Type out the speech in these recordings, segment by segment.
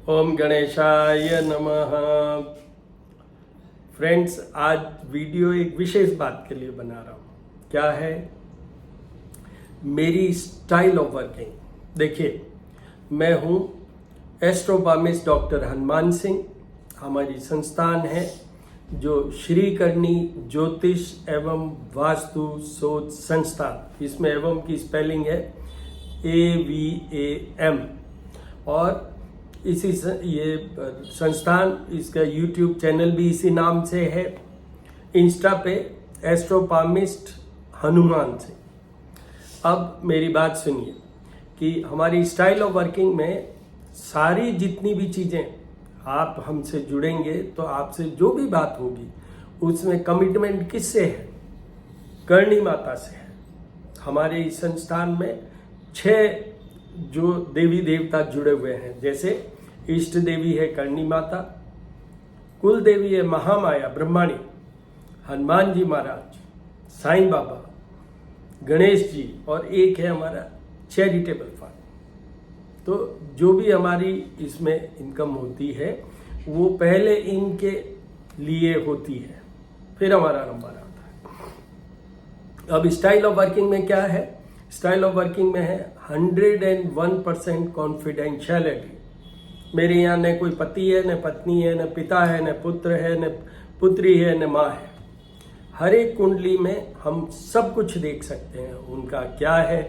ओम गणेशाय नमः। फ्रेंड्स, आज वीडियो एक विशेष बात के लिए बना रहा हूँ। क्या है? मेरी स्टाइल ऑफ वर्किंग। देखिए, मैं हूँ एस्ट्रोबामिस्ट डॉक्टर हनुमान सिंह। हमारी संस्थान है जो श्री करनी ज्योतिष एवं वास्तु शोध संस्थान, इसमें एवं की स्पेलिंग है AVAM। और ये संस्थान, इसका यूट्यूब चैनल भी इसी नाम से है। इंस्टा पे एस्ट्रोपामिस्ट हनुमान से। अब मेरी बात सुनिए कि हमारी स्टाइल ऑफ वर्किंग में सारी जितनी भी चीज़ें आप हमसे जुड़ेंगे तो आपसे जो भी बात होगी उसमें कमिटमेंट किससे है? करणी माता से है। हमारे इस संस्थान में 6 जो देवी देवता जुड़े हुए हैं, जैसे इष्ट देवी है करणी माता, कुल देवी है महामाया ब्रह्माणी, हनुमान जी महाराज, साईं बाबा, गणेश जी, और एक है हमारा चैरिटेबल फंड। तो जो भी हमारी इसमें इनकम होती है वो पहले इनके लिए होती है, फिर हमारा नंबर आता है। अब स्टाइल ऑफ वर्किंग में क्या है? स्टाइल ऑफ वर्किंग में है 101% कॉन्फिडेंशियलिटी। मेरे यहाँ न कोई पति है, न पत्नी है, न पिता है, न पुत्र है, न पुत्री है, न माँ है। हर एक कुंडली में हम सब कुछ देख सकते हैं। उनका क्या है,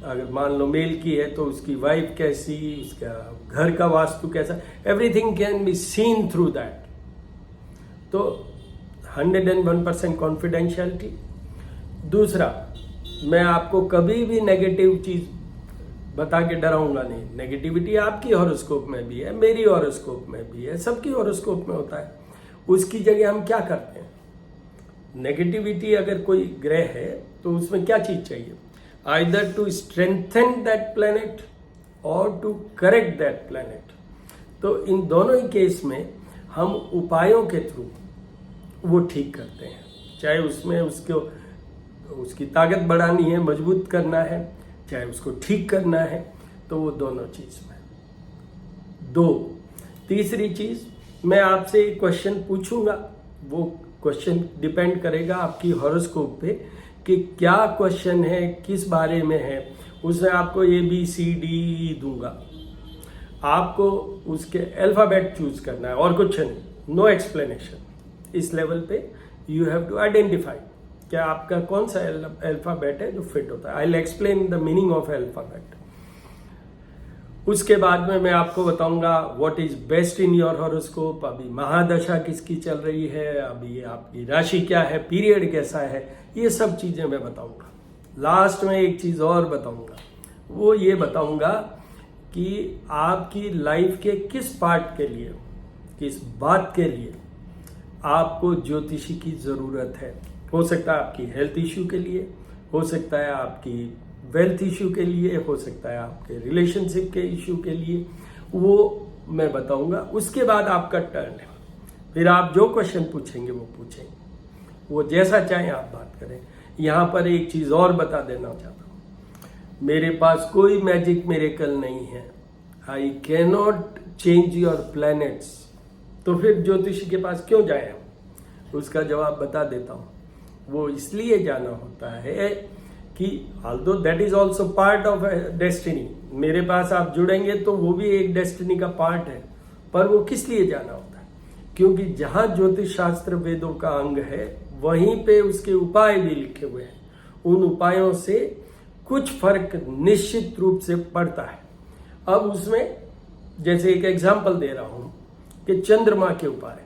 अगर मान लो मेल की है तो उसकी वाइफ कैसी, उसका घर का वास्तु कैसा, everything can be seen through that. तो 101% कॉन्फिडेंशियलिटी। दूसरा, मैं आपको कभी भी नेगेटिव चीज बता के डराऊंगा नहीं। नेगेटिविटी आपकी हॉरोस्कोप में भी है, मेरी हॉरोस्कोप में भी है, सबकी हॉरोस्कोप में होता है। उसकी जगह हम क्या करते हैं? नेगेटिविटी अगर कोई ग्रह है तो उसमें क्या चीज चाहिए? Either to strengthen that planet और टू करेक्ट दैट प्लैनेट। तो इन दोनों ही केस में हम उपायों के थ्रू वो ठीक करते हैं। चाहे उसमें उसकी ताकत बढ़ानी है, मजबूत करना है, चाहे उसको ठीक करना है, तो वो दोनों चीज में। तीसरी चीज, मैं आपसे एक क्वेश्चन पूछूंगा। वो क्वेश्चन डिपेंड करेगा आपकी हॉरोस्कोप पे कि क्या क्वेश्चन है, किस बारे में है। उसमें आपको ABCD दूंगा। आपको उसके अल्फाबेट चूज करना है और कुछ नहीं, नो एक्सप्लेनेशन। इस लेवल पे यू हैव टू आइडेंटिफाई क्या आपका कौन सा अल्फाबेट है जो फिट होता है। I will explain the meaning of alphabet. उसके बाद में मैं आपको बताऊंगा what is best in your horoscope. अभी महादशा किसकी चल रही है, अभी आपकी राशि क्या है, पीरियड कैसा है, ये सब चीजें मैं बताऊंगा। लास्ट में एक चीज और बताऊंगा, वो ये बताऊंगा कि आपकी लाइफ के किस पार्ट के लिए, किस बात के लिए आपको ज्योतिषी की जरूरत है। हो सकता है आपकी हेल्थ इश्यू के लिए, हो सकता है आपकी वेल्थ इश्यू के लिए, हो सकता है आपके रिलेशनशिप के इश्यू के लिए। वो मैं बताऊंगा। उसके बाद आपका टर्न है, फिर आप जो क्वेश्चन पूछेंगे वो पूछेंगे, वो जैसा चाहे आप बात करें। यहाँ पर एक चीज और बता देना चाहता हूँ, मेरे पास कोई मैजिक मिरेकल नहीं है। I can not change your planets. तो फिर ज्योतिषी के पास क्यों जाए हम? उसका जवाब बता देता हूँ। वो इसलिए जाना होता है कि although that is also part of destiny. मेरे पास आप जुड़ेंगे तो वो भी एक डेस्टिनी का पार्ट है। पर वो किस लिए जाना होता है? क्योंकि जहां ज्योतिष शास्त्र वेदों का अंग है वहीं पे उसके उपाय भी लिखे हुए हैं। उन उपायों से कुछ फर्क निश्चित रूप से पड़ता है। अब उसमें जैसे एक एग्जाम्पल दे रहा हूं कि चंद्रमा के उपाय,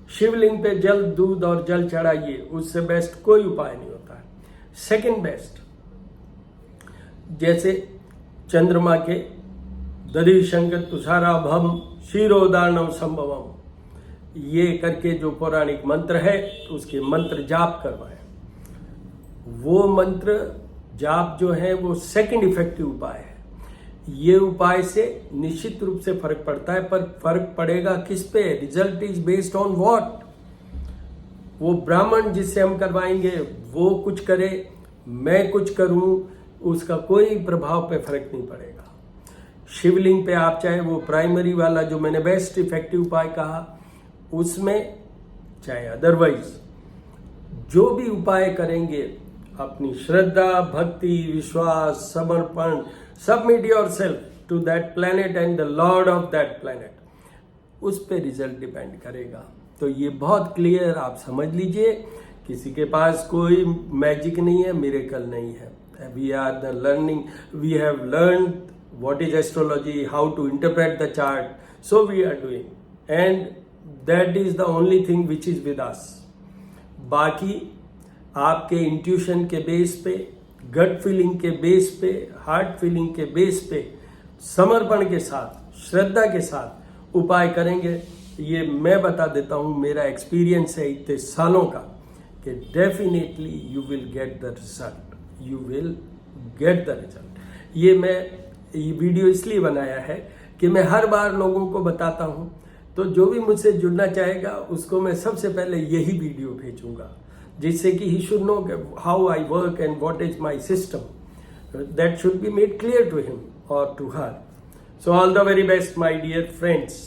शिवलिंग पे जल, दूध और जल चढ़ाइए, उससे बेस्ट कोई उपाय नहीं होता है। सेकंड बेस्ट, जैसे चंद्रमा के दधि शंकर तुषाराभम क्षीरोदार्णव संभवम, ये करके जो पौराणिक मंत्र है उसके मंत्र जाप करवाए। वो मंत्र जाप जो है वो सेकंड इफेक्टिव उपाय है। ये उपाय से निश्चित रूप से फर्क पड़ता है, पर फर्क पड़ेगा किस पे? Result is based on what. वो ब्राह्मण जिससे हम करवाएंगे वो कुछ करे, मैं कुछ करूं, उसका कोई प्रभाव पे फर्क नहीं पड़ेगा। शिवलिंग पे आप चाहे वो प्राइमरी वाला जो मैंने बेस्ट इफेक्टिव उपाय कहा उसमें, चाहे अदरवाइज जो भी उपाय करेंगे, अपनी श्रद्धा, भक्ति, विश्वास, समर्पण, submit yourself to that planet and the lord of that planet, उस पे रिजल्ट डिपेंड करेगा। तो ये बहुत क्लियर आप समझ लीजिए, किसी के पास कोई मैजिक नहीं है, मिरेकल नहीं है। We are the learning, we have learn what is astrology, how to interpret the chart, so we are doing, and that is the only thing which is with us. बाकी आपके intuition के base पे, gut feeling के base पे, heart feeling के base पे, समर्पण के साथ, श्रद्धा के साथ उपाय करेंगे। ये मैं बता देता हूँ, मेरा एक्सपीरियंस है इतने सालों का, कि definitely you will get the result, you will get the result. ये वीडियो इसलिए बनाया है कि मैं हर बार लोगों को बताता हूँ, तो जो भी मुझसे जुड़ना चाहेगा उसको मैं सबसे पहले यही वीडियो भेजूंगा, जिससे कि he should know how I work and what is my system, that should be made clear to him और to her. So all the very best my dear friends.